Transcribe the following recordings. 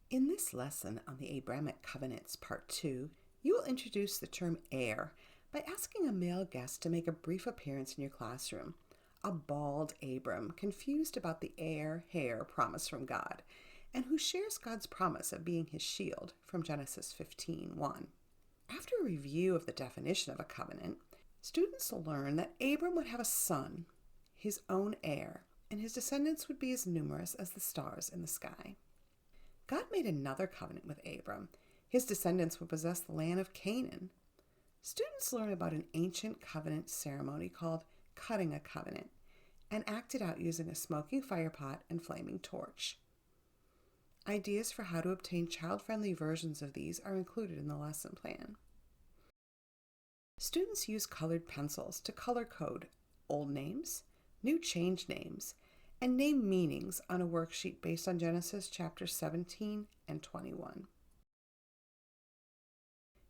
In this lesson on the Abramic covenants, part 2, you will introduce the term heir by asking a male guest to make a brief appearance in your classroom. A bald Abram, confused about the heir promise from God, and who shares God's promise of being his shield from Genesis 15:1. After a review of the definition of a covenant, students will learn that Abram would have a son, his own heir, and his descendants would be as numerous as the stars in the sky. God made another covenant with Abram. His descendants would possess the land of Canaan. Students learn about an ancient covenant ceremony called cutting a covenant, and acted out using a smoking firepot and flaming torch. Ideas for how to obtain child-friendly versions of these are included in the lesson plan. Students use colored pencils to color code old names, new change names, and name meanings on a worksheet based on Genesis chapters 17 and 21.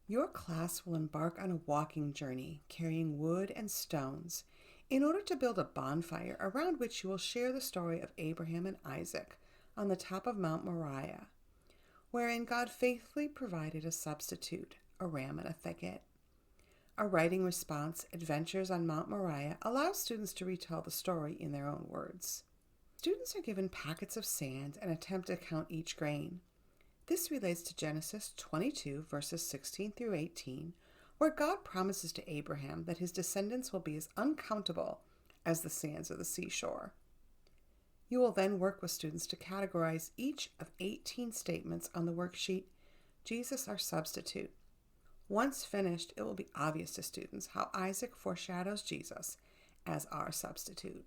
Your class will embark on a walking journey carrying wood and stones in order to build a bonfire around which you will share the story of Abraham and Isaac on the top of Mount Moriah, wherein God faithfully provided a substitute, a ram in a thicket. A writing response, Adventures on Mount Moriah, allows students to retell the story in their own words. Students are given packets of sand and attempt to count each grain. This relates to Genesis 22, verses 16 through 18, where God promises to Abraham that his descendants will be as uncountable as the sands of the seashore. You will then work with students to categorize each of 18 statements on the worksheet, Jesus our substitute. Once finished, it will be obvious to students how Isaac foreshadows Jesus as our substitute.